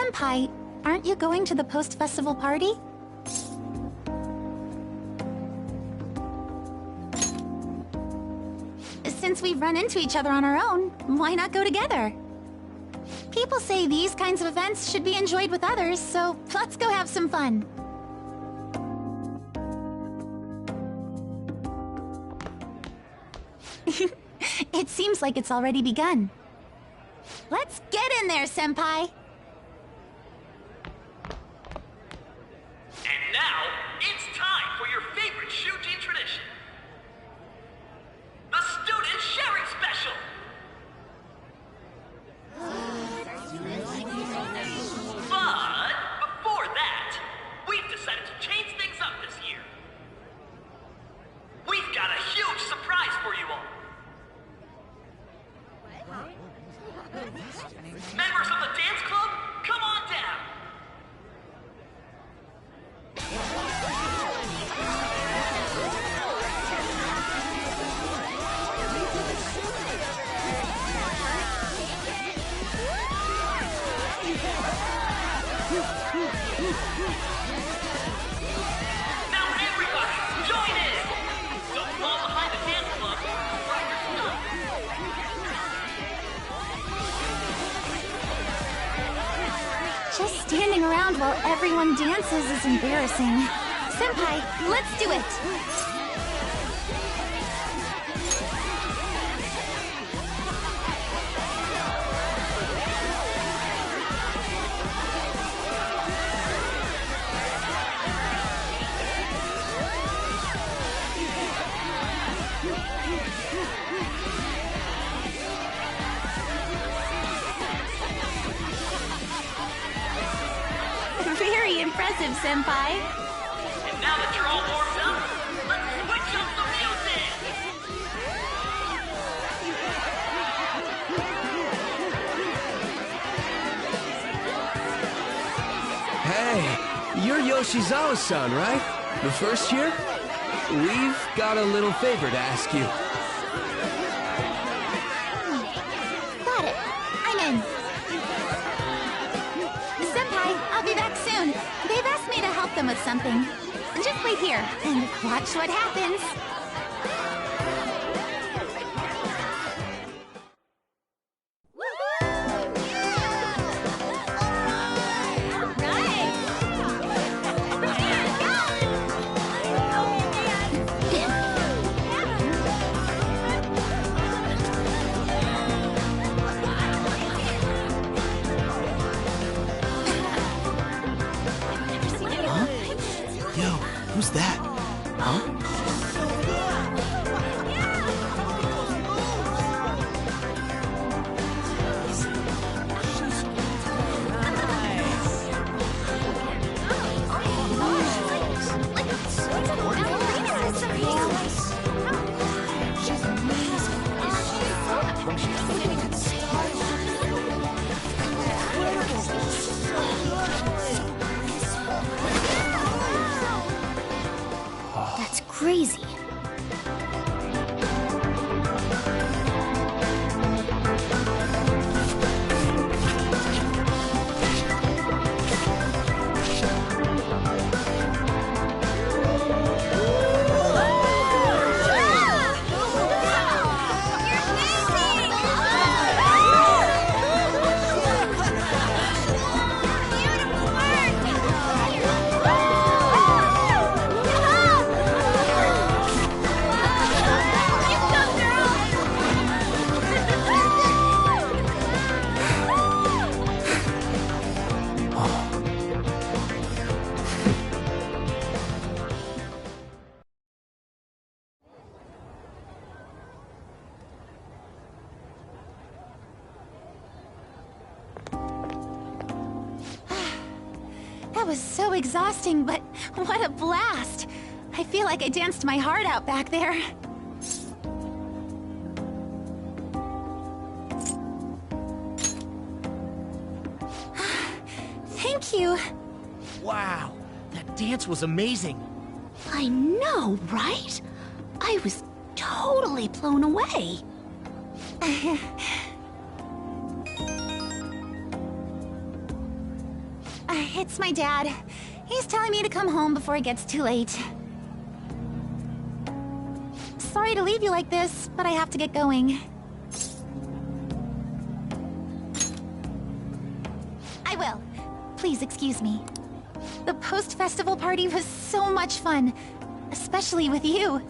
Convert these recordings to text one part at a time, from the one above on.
Senpai, aren't you going to the post-festival party? Since we've run into each other on our own, why not go together? People say these kinds of events should be enjoyed with others, so let's go have some fun. It seems like it's already begun. Let's get in there, Senpai! And now, it's time for your favorite Shujin tradition. The Student Sharing Special! But before that, we've decided to change things up this year. We've got a huge surprise for you all. Members of the dance club, come on down! Now everybody, join in! Don't fall behind the dance club, right your stuff! Just standing around while everyone dances is embarrassing. Senpai, let's do it! Very impressive, Senpai. And now that you're all warmed up, let's switch up the music! Hey, you're Yoshizawa-san, right? The first year? We've got a little favor to ask you. Got it. I'm in. Senpai, I'll be back soon. They've asked me to help them with something. Just wait here and watch what happens. Who's that? Huh? That's crazy. That was so exhausting, but what a blast! I feel like I danced my heart out back there. Thank you. Wow, that dance was amazing. I know, right? I was totally blown away. It's my dad. He's telling me to come home before it gets too late. Sorry to leave you like this, but I have to get going. I will. Please excuse me. The post-festival party was so much fun, especially with you.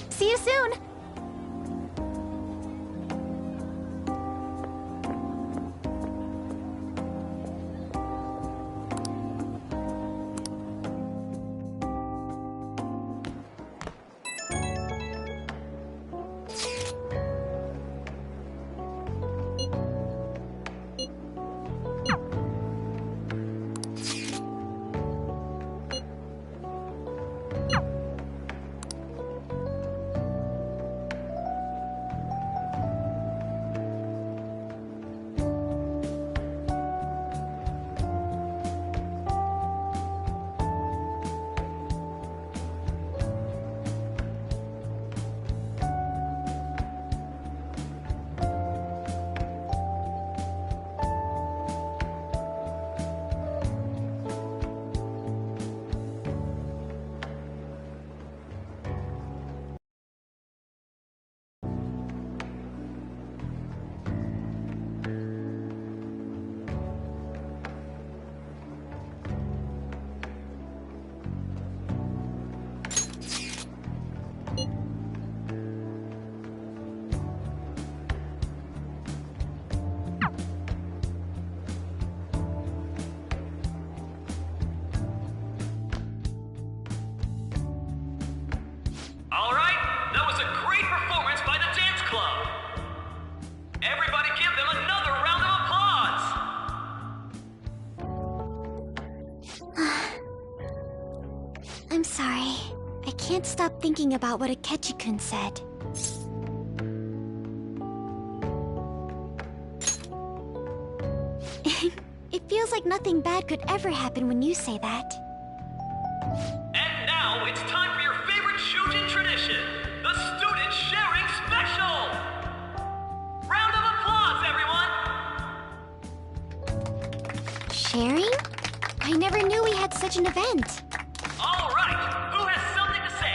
See you soon! All right, that was a great performance by the dance club. Everybody give them another round of applause. I'm sorry. I can't stop thinking about what Akechi-kun said. It feels like nothing bad could ever happen when you say that. And now it's time for your favorite Shujin tradition, the Student Sharing Special! Round of applause, everyone! Sharing? I never knew we had such an event. All right, who has something to say?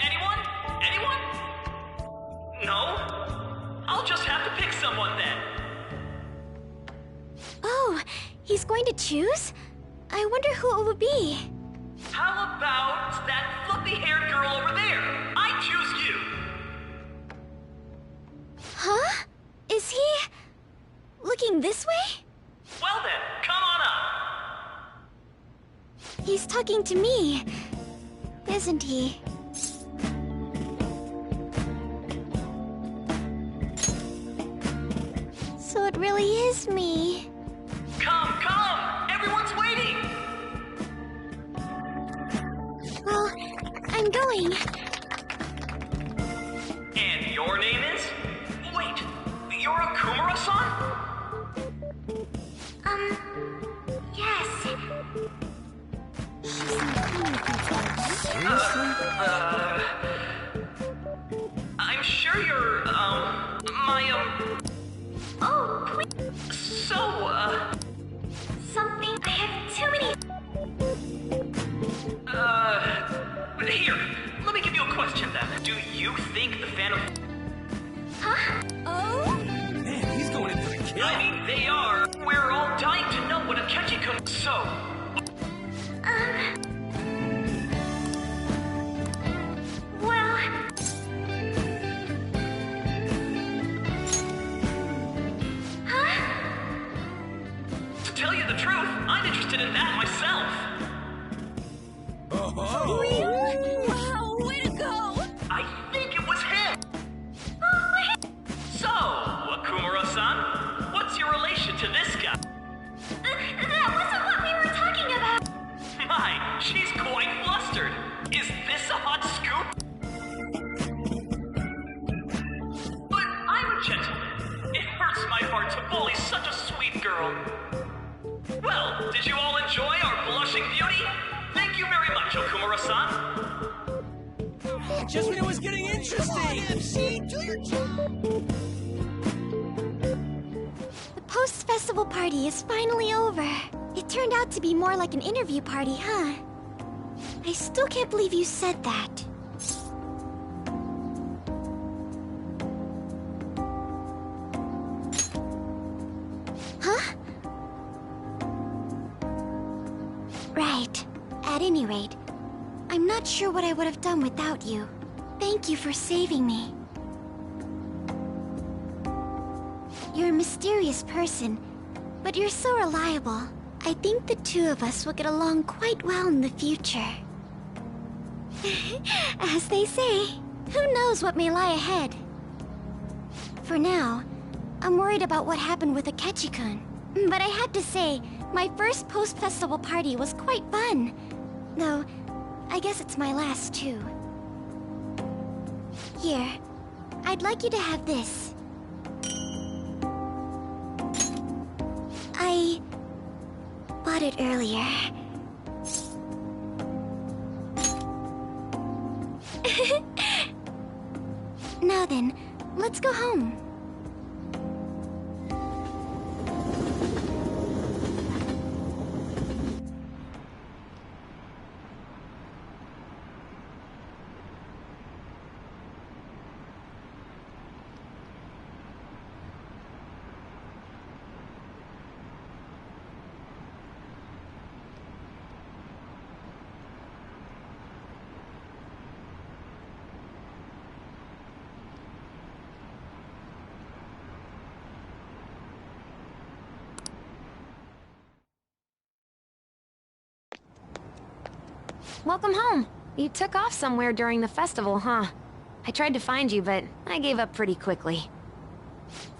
Anyone? Anyone? No? I'll just have to pick someone then. Oh, he's going to choose? I wonder who it would be. How about that fluffy-haired girl over there? I choose you! Huh? Is he... looking this way? Well then, come on up! He's talking to me, isn't he? So it really is me. Come, come! Everyone's waiting! Well, I'm going. And your name is? Wait, you're a Kumura-san? Yes. I'm sure you're, Oh, please. So, Something. I have too many. Here, let me give you a question then. Do you think the Phantom... Huh? Oh? Man, he's going in for the kill. I mean, they are. We're all dying to know what Akechi-kun... So, Well... Huh? to tell you the truth, I'm interested in that myself. Wow, way to go! I think it was him. So, Akumura-san, what's your relation to this guy? That wasn't what we were talking about! My, she's quite flustered. Is this a hot scoop? But I'm a gentleman. It hurts my heart to bully such a sweet girl. Well, did you all enjoy our blushing beauty? Thank you very much, Okumura-san. Just when it was getting interesting. MC, do your job! The post-festival party is finally over. It turned out to be more like an interview party, huh? I still can't believe you said that. Huh? Right. At any rate, I'm not sure what I would have done without you. Thank you for saving me. You're a mysterious person, but you're so reliable. I think the two of us will get along quite well in the future. As they say, who knows what may lie ahead? For now, I'm worried about what happened with Akechi-kun. But I have to say, my first post-festival party was quite fun. Though, I guess it's my last too. Here, I'd like you to have this. I bought it earlier. Now then, let's go home. Welcome home. You took off somewhere during the festival, huh? I tried to find you, but I gave up pretty quickly.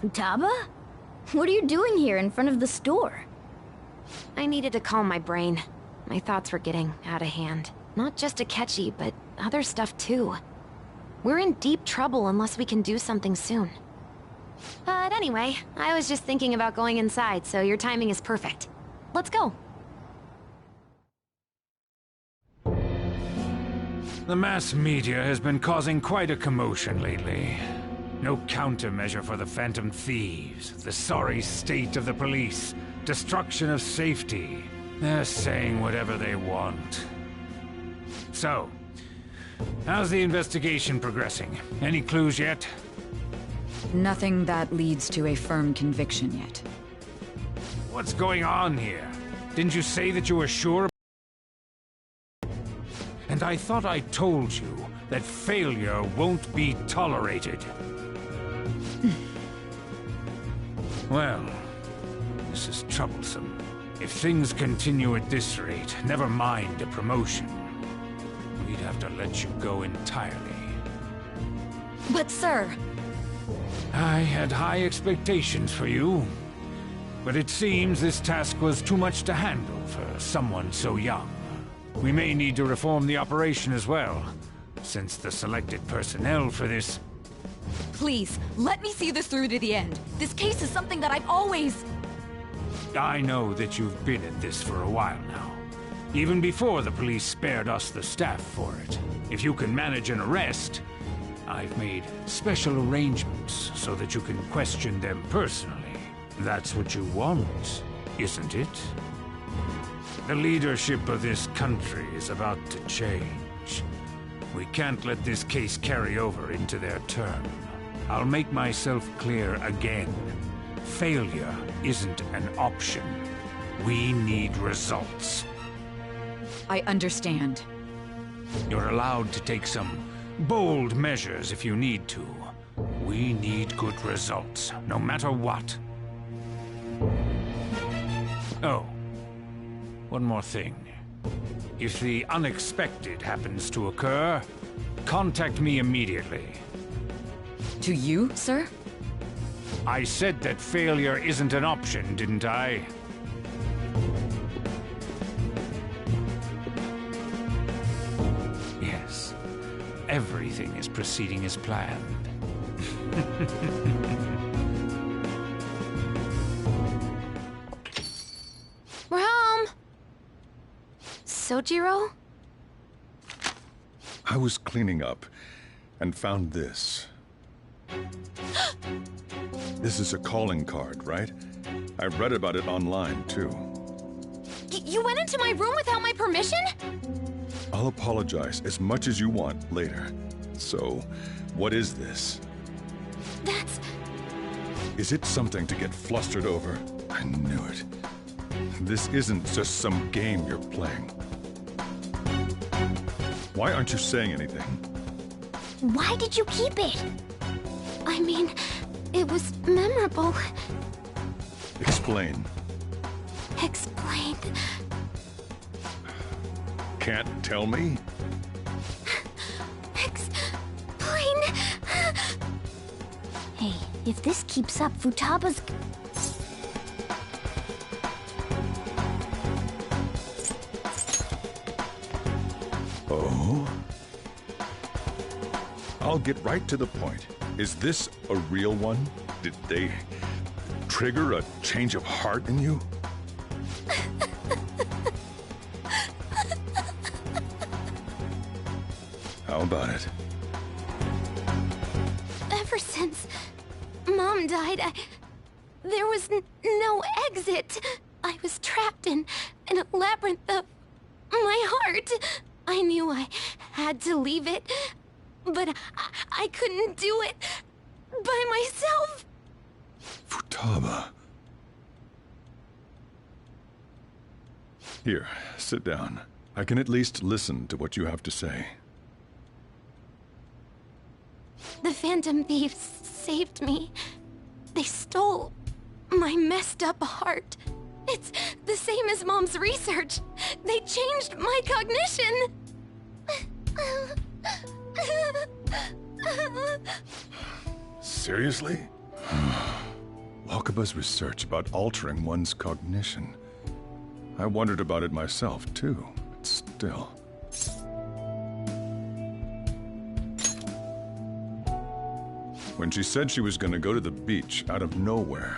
Taba? What are you doing here in front of the store? I needed to calm my brain. My thoughts were getting out of hand. Not just Akechi, but other stuff too. We're in deep trouble unless we can do something soon. But anyway, I was just thinking about going inside, so your timing is perfect. Let's go. The mass media has been causing quite a commotion lately. No countermeasure for the Phantom Thieves, the sorry state of the police, destruction of safety. They're saying whatever they want. So, how's the investigation progressing? Any clues yet? Nothing that leads to a firm conviction yet. What's going on here? Didn't you say that you were sure? And I thought I told you that failure won't be tolerated. Well, this is troublesome. If things continue at this rate, never mind a promotion. We'd have to let you go entirely. But sir... I had high expectations for you. But it seems this task was too much to handle for someone so young. We may need to reform the operation as well, since the selected personnel for this... Please, let me see this through to the end. This case is something that I've always... I know that you've been at this for a while now. Even before the police spared us the staff for it. If you can manage an arrest, I've made special arrangements so that you can question them personally. That's what you want, isn't it? The leadership of this country is about to change. We can't let this case carry over into their term. I'll make myself clear again. Failure isn't an option. We need results. I understand. You're allowed to take some bold measures if you need to. We need good results, no matter what. Oh. One more thing. If the unexpected happens to occur, contact me immediately. To you, sir? I said that failure isn't an option, didn't I? Yes. Everything is proceeding as planned. We're home! Sojiro? I was cleaning up and found this. This is a calling card, right? I read about it online, too. You went into my room without my permission? I'll apologize as much as you want later. So, what is this? That's... Is it something to get flustered over? I knew it. This isn't just some game you're playing. Why aren't you saying anything? Why did you keep it? I mean, it was memorable. Explain. Explain. Can't tell me? Explain. Hey, if this keeps up, Futaba's... Oh? I'll get right to the point. Is this a real one? Did they trigger a change of heart in you? How about it? Ever since Mom died, there was no exit. I was trapped in a labyrinth of my heart. I knew I had to leave it, but I couldn't do it by myself. Futaba. Here, sit down. I can at least listen to what you have to say. The Phantom Thieves saved me. They stole my messed up heart. It's the same as Mom's research. They changed my cognition. Seriously? Wakaba's research about altering one's cognition. I wondered about it myself, too, but still. When she said she was going to go to the beach out of nowhere,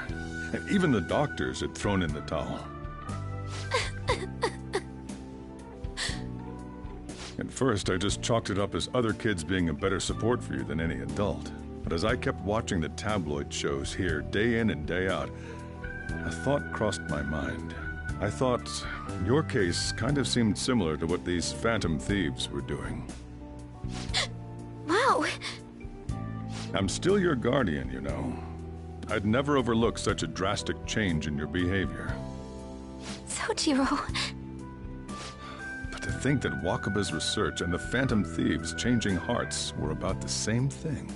even the doctors had thrown in the towel. At first, I just chalked it up as other kids being a better support for you than any adult. But as I kept watching the tabloid shows here, day in and day out, a thought crossed my mind. I thought your case kind of seemed similar to what these Phantom Thieves were doing. Wow. I'm still your guardian, you know. I'd never overlook such a drastic change in your behavior. Sojiro. But to think that Wakaba's research and the Phantom Thieves' changing hearts were about the same thing.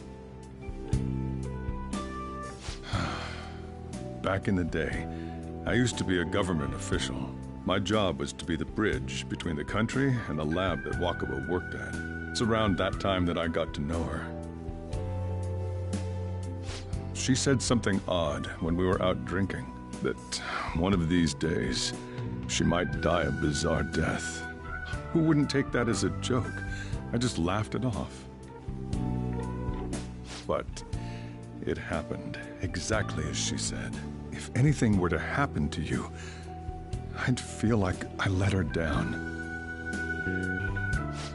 Back in the day, I used to be a government official. My job was to be the bridge between the country and the lab that Wakaba worked at. It's around that time that I got to know her. She said something odd when we were out drinking, that one of these days, she might die a bizarre death. Who wouldn't take that as a joke? I just laughed it off. But it happened exactly as she said. If anything were to happen to you, I'd feel like I let her down.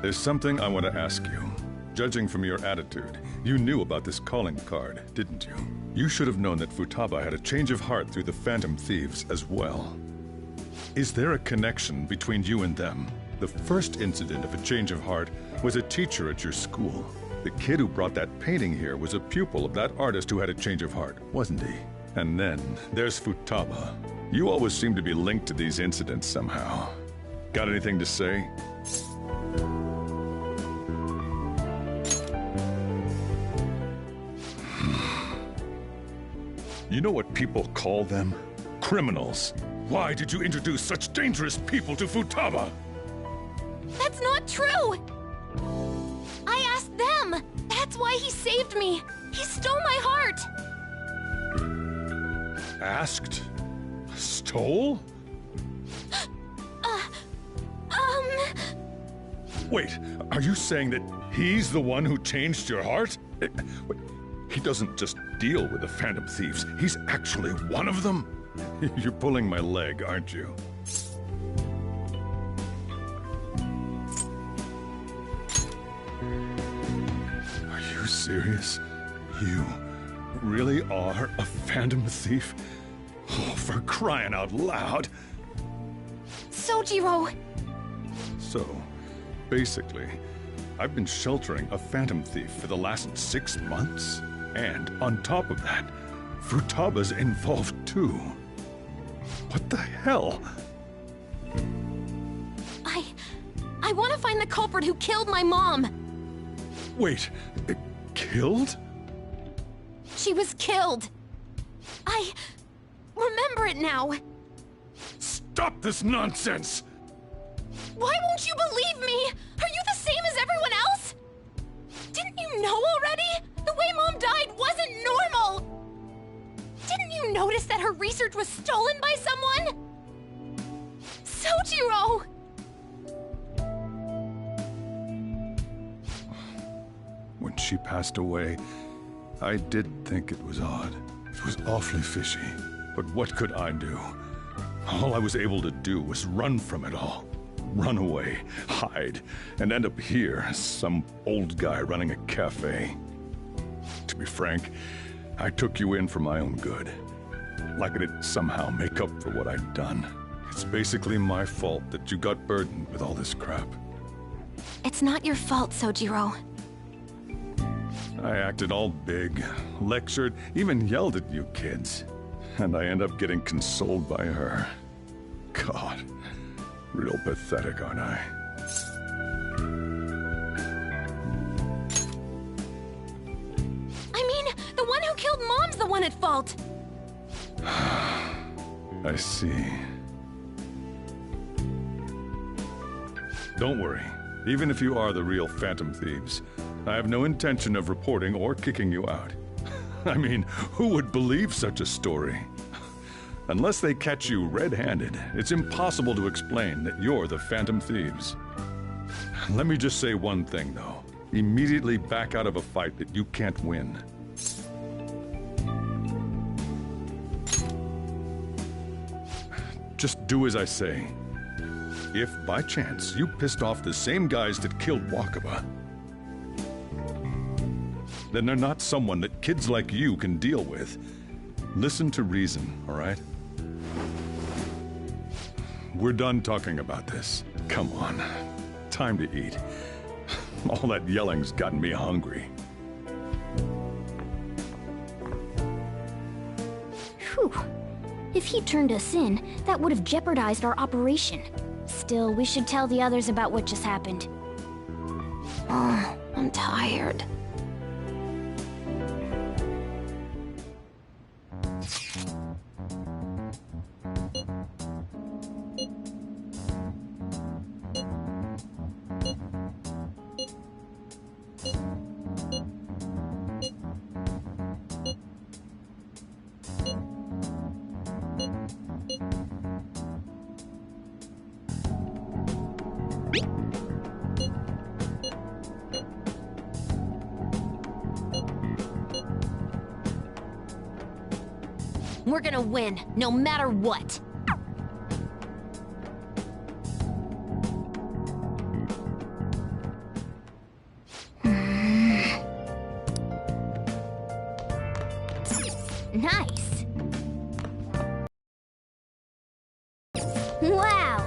There's something I want to ask you. Judging from your attitude, you knew about this calling card, didn't you? You should have known that Futaba had a change of heart through the Phantom Thieves as well. Is there a connection between you and them? The first incident of a change of heart was a teacher at your school. The kid who brought that painting here was a pupil of that artist who had a change of heart, wasn't he? And then there's Futaba. You always seem to be linked to these incidents somehow. Got anything to say? You know what people call them? Criminals. Why did you introduce such dangerous people to Futaba? That's not true! I asked them! That's why he saved me! He stole my heart! Asked? Stole? Wait, are you saying that he's the one who changed your heart? He doesn't just deal with the Phantom Thieves, he's actually one of them? You're pulling my leg, aren't you? Are you serious? You really are a Phantom Thief? Oh, for crying out loud! Sojiro! So, basically, I've been sheltering a phantom thief for the last 6 months. And on top of that, Futaba's involved too. What the hell? I want to find the culprit who killed my mom! Wait, killed? She was killed! I remember it now! Stop this nonsense! Why won't you believe me? Are you the same as everyone else? Didn't you know already? The way Mom died wasn't normal! Didn't you notice that her research was stolen by someone? Sojiro! When she passed away, I did think it was odd. It was awfully fishy. But what could I do? All I was able to do was run from it all. Run away, hide, and end up here as some old guy running a cafe. To be frank, I took you in for my own good. Like it'd somehow make up for what I'd done. It's basically my fault that you got burdened with all this crap. It's not your fault, Sojiro. I acted all big, lectured, even yelled at you kids. And I end up getting consoled by her. God, real pathetic, aren't I? I mean, the one who killed Mom's the one at fault! I see. Don't worry. Even if you are the real Phantom Thieves, I have no intention of reporting or kicking you out. I mean, who would believe such a story? Unless they catch you red-handed, it's impossible to explain that you're the Phantom Thieves. Let me just say one thing, though. Immediately back out of a fight that you can't win. Just do as I say. If, by chance, you pissed off the same guys that killed Wakaba, then they're not someone that kids like you can deal with. Listen to reason, all right? We're done talking about this. Come on. Time to eat. All that yelling's gotten me hungry. Whew. If he turned us in, that would have jeopardized our operation. Still, we should tell the others about what just happened. Oh, I'm tired. We're gonna win, no matter what. Nice. Wow.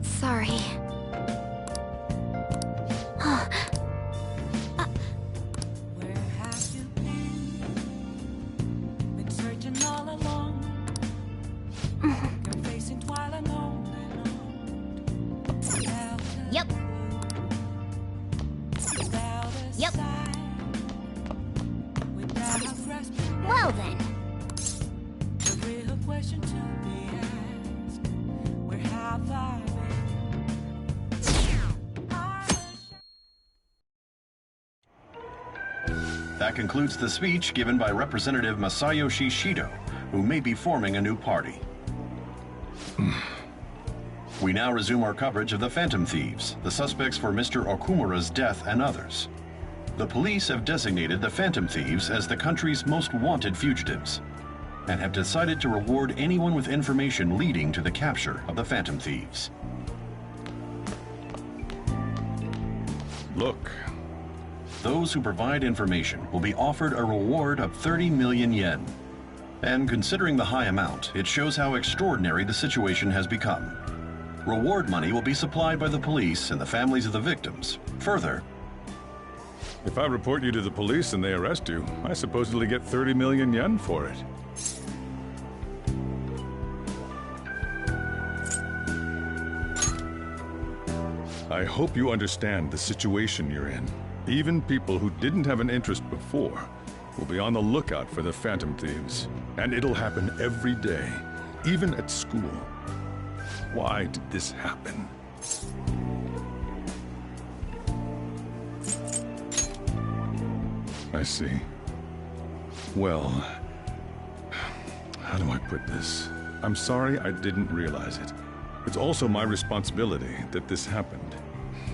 Sorry. Yep. Yep. Well then. That concludes the speech given by Representative Masayoshi Shido, who may be forming a new party. We now resume our coverage of the Phantom Thieves, the suspects for Mr. Okumura's death and others. The police have designated the Phantom Thieves as the country's most wanted fugitives, and have decided to reward anyone with information leading to the capture of the Phantom Thieves. Look. those who provide information will be offered a reward of 30 million yen. And considering the high amount, it shows how extraordinary the situation has become. Reward money will be supplied by the police and the families of the victims. Further, If I report you to the police and they arrest you, I supposedly get 30 million yen for it. I hope you understand the situation you're in. Even people who didn't have an interest before will be on the lookout for the Phantom Thieves. And it'll happen every day, even at school. Why did this happen? I see. Well, how do I put this? I'm sorry I didn't realize it. It's also my responsibility that this happened.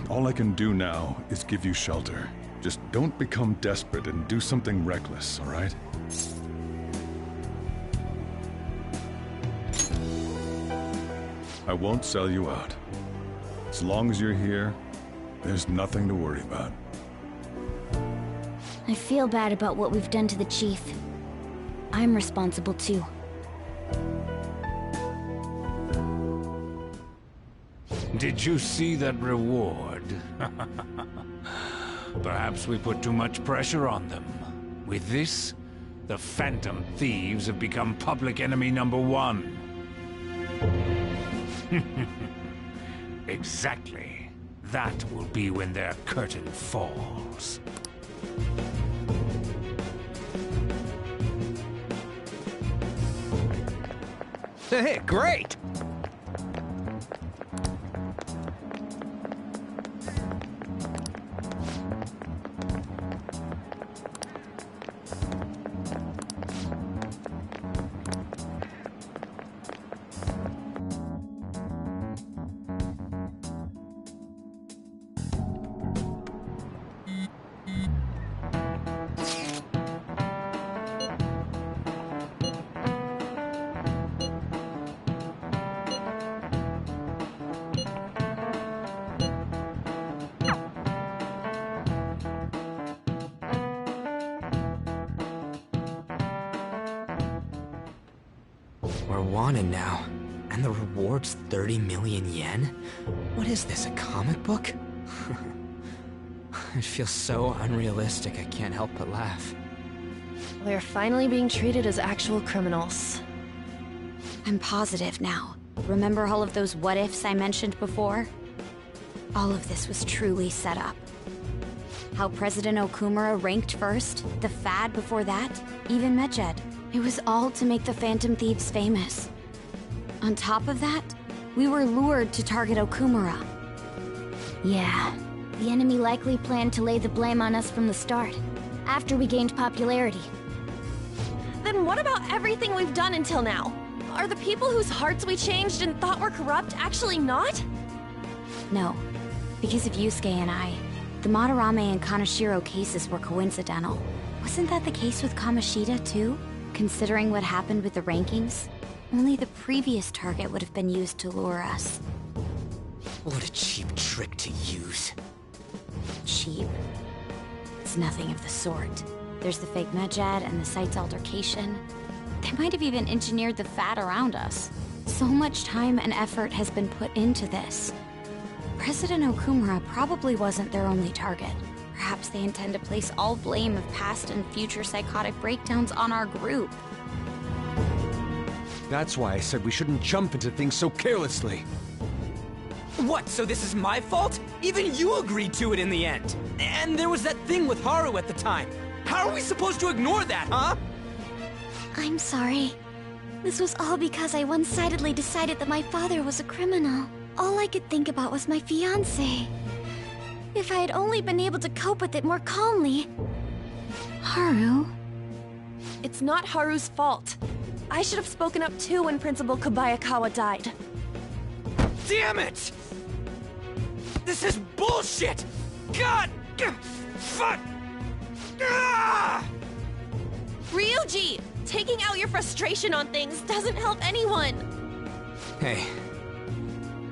All I can do now is give you shelter. Just don't become desperate and do something reckless, all right? I won't sell you out. As long as you're here, there's nothing to worry about. I feel bad about what we've done to the chief. I'm responsible too. Did you see that reward? Perhaps we put too much pressure on them. With this, the Phantom Thieves have become public enemy #1. Exactly. That will be when their curtain falls. Hey, great! We're wanted now, and the reward's 30 million yen? What is this, a comic book? It feels so unrealistic I can't help but laugh. We're finally being treated as actual criminals. I'm positive now. Remember all of those what-ifs I mentioned before? All of this was truly set up. How President Okumura ranked first, the Fad before that, even Medjed. It was all to make the Phantom Thieves famous. On top of that, we were lured to target Okumura. Yeah, the enemy likely planned to lay the blame on us from the start, after we gained popularity. Then what about everything we've done until now? Are the people whose hearts we changed and thought were corrupt actually not? No, because of Yusuke and I, the Madarame and Kaneshiro cases were coincidental. Wasn't that the case with Kamoshida, too? Considering what happened with the rankings, only the previous target would have been used to lure us. What a cheap trick to use. Cheap? It's nothing of the sort. There's the fake Medjed and the site's altercation. They might have even engineered the Fat around us. So much time and effort has been put into this. President Okumura probably wasn't their only target. Perhaps they intend to place all blame of past and future psychotic breakdowns on our group. That's why I said we shouldn't jump into things so carelessly. What, so this is my fault? Even you agreed to it in the end. And there was that thing with Haru at the time. How are we supposed to ignore that, huh? I'm sorry. This was all because I one-sidedly decided that my father was a criminal. All I could think about was my fiancé. If I had only been able to cope with it more calmly... Haru? It's not Haru's fault. I should have spoken up too when Principal Kobayakawa died. Damn it! This is bullshit! God! Fuck! Ah! Ryuji! Taking out your frustration on things doesn't help anyone! Hey,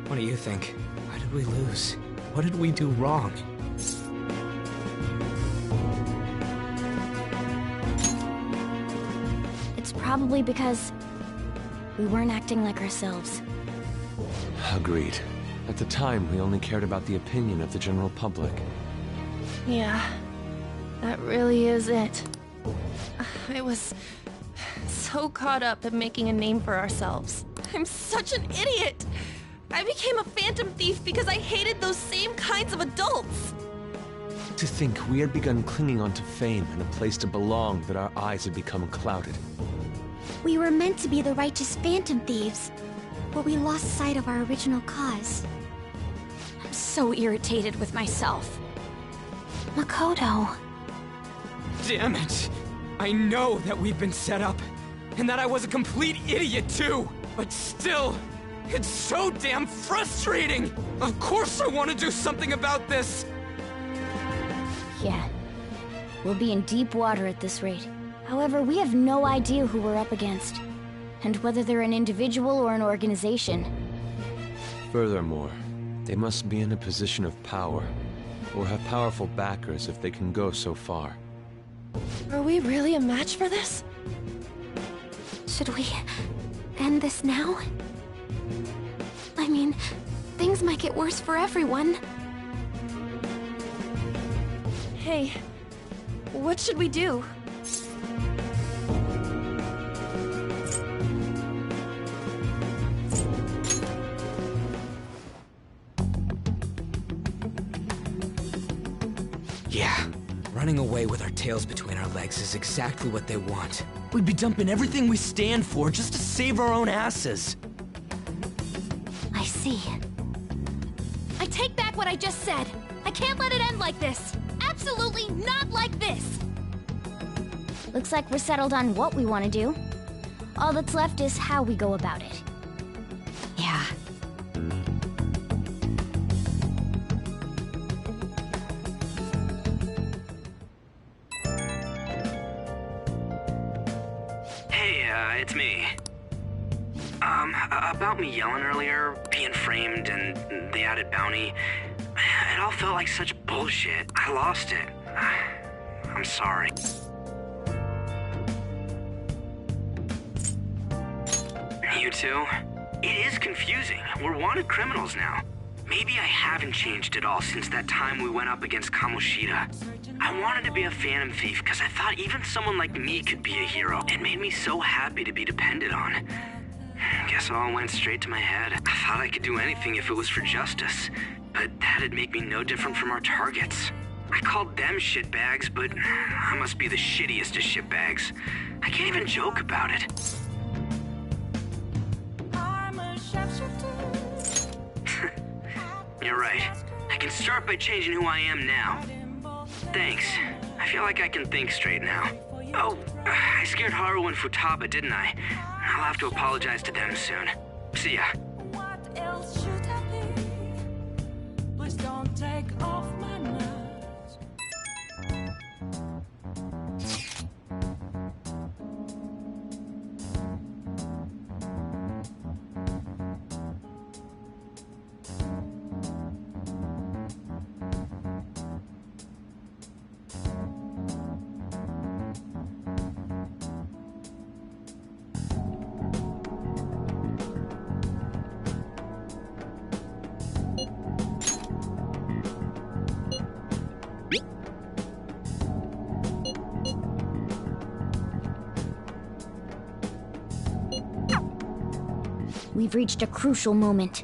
what do you think? Why did we lose? What did we do wrong? probably because we weren't acting like ourselves. Agreed. At the time, we only cared about the opinion of the general public. Yeah, that really is it. I was so caught up in making a name for ourselves. I'm such an idiot! I became a phantom thief because I hated those same kinds of adults! To think we had begun clinging onto fame and a place to belong that our eyes had become clouded. We were meant to be the righteous phantom thieves, but we lost sight of our original cause. I'm so irritated with myself. Makoto. Damn it! I know that we've been set up, and that I was a complete idiot too! But still, it's so damn frustrating! Of course I want to do something about this! Yeah. We'll be in deep water at this rate. However, we have no idea who we're up against, and whether they're an individual or an organization. Furthermore, they must be in a position of power, or have powerful backers if they can go so far. Are we really a match for this? Should we end this now? I mean, things might get worse for everyone. Hey, what should we do? Yeah, running away with our tails between our legs is exactly what they want. We'd be dumping everything we stand for just to save our own asses. I see. I take back what I just said. I can't let it end like this. Absolutely not like this! Looks like we're settled on what we want to do. All that's left is how we go about it. Yeah. Hey, it's me. About me yelling earlier, being framed, and the added bounty, it all felt like such bullshit. I lost it. I'm sorry. You too? It is confusing. We're wanted criminals now. Maybe I haven't changed at all since that time we went up against Kamoshida. I wanted to be a phantom thief because I thought even someone like me could be a hero. It made me so happy to be depended on. Guess it all went straight to my head. I thought I could do anything if it was for justice, but that'd make me no different from our targets. I called them shitbags, but I must be the shittiest of shitbags. I can't even joke about it. You're right. I can start by changing who I am now. Thanks. I feel like I can think straight now. Oh, I scared Haru and Futaba, didn't I? I'll have to apologize to them soon. See ya. What else should I be? Please don't take off my mask. We've reached a crucial moment.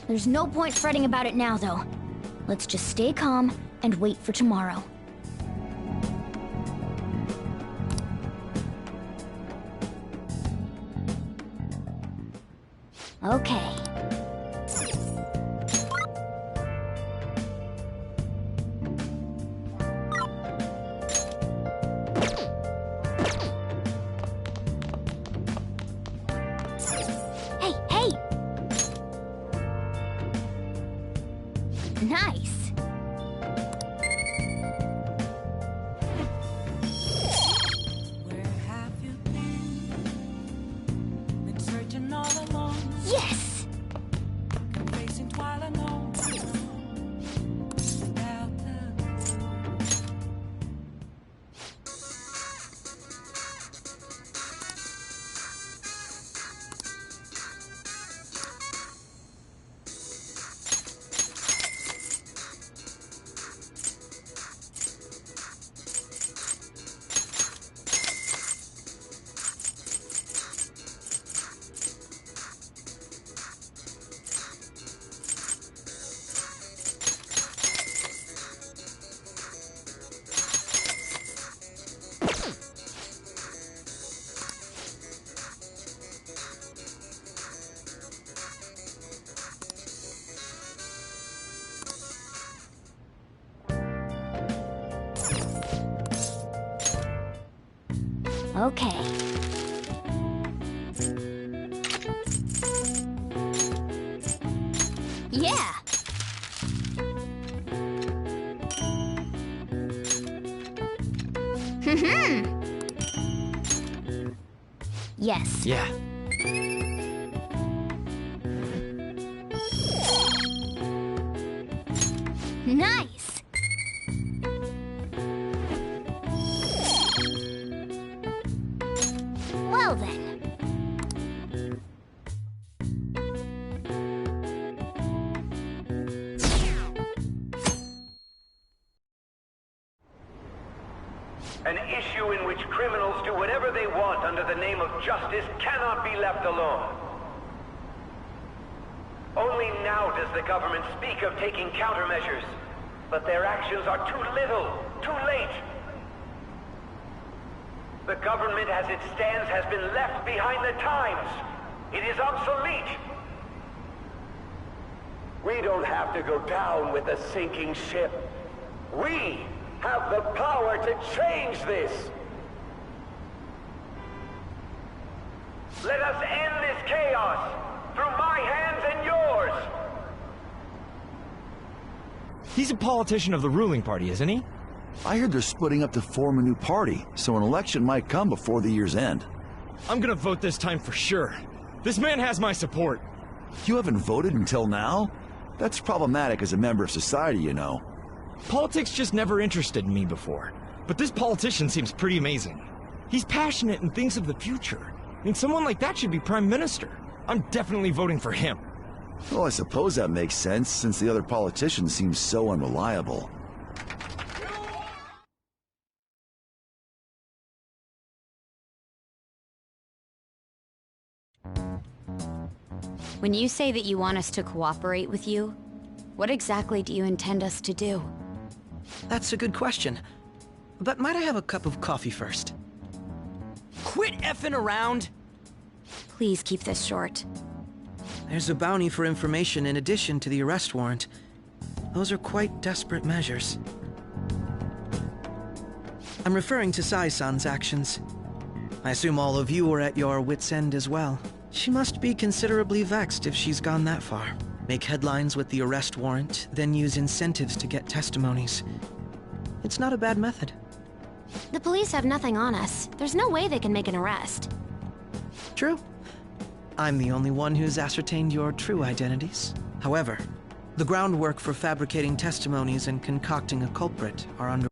There's no point fretting about it now, though. Let's just stay calm and wait for tomorrow. Okay. Hey, hey! Nice. Where have you been searching all along? Yes! Facing twilight alone. Without the Okay. Yeah! Yes. Yeah. Nice! Well then. An issue in which criminals do whatever they want under the name of justice cannot be left alone. Only now does the government speak of taking countermeasures, but their actions are too little, too late. The government as it stands has been left behind the times. It is obsolete. We don't have to go down with the sinking ship. We have the power to change this. Let us end this chaos through my hands and yours. He's a politician of the ruling party, isn't he? I heard they're splitting up to form a new party, so an election might come before the year's end. I'm gonna vote this time for sure. This man has my support. You haven't voted until now? That's problematic as a member of society, you know. Politics just never interested me before. But this politician seems pretty amazing. He's passionate and thinks of the future. I mean, someone like that should be prime minister. I'm definitely voting for him. Well, I suppose that makes sense, since the other politicians seem so unreliable. When you say that you want us to cooperate with you, what exactly do you intend us to do? That's a good question. But might I have a cup of coffee first? Quit effing around! Please keep this short. There's a bounty for information in addition to the arrest warrant. Those are quite desperate measures. I'm referring to Sai-san's actions. I assume all of you are at your wits' end as well. She must be considerably vexed if she's gone that far. Make headlines with the arrest warrant, then use incentives to get testimonies. It's not a bad method. The police have nothing on us. There's no way they can make an arrest. True. I'm the only one who's ascertained your true identities. However, the groundwork for fabricating testimonies and concocting a culprit are under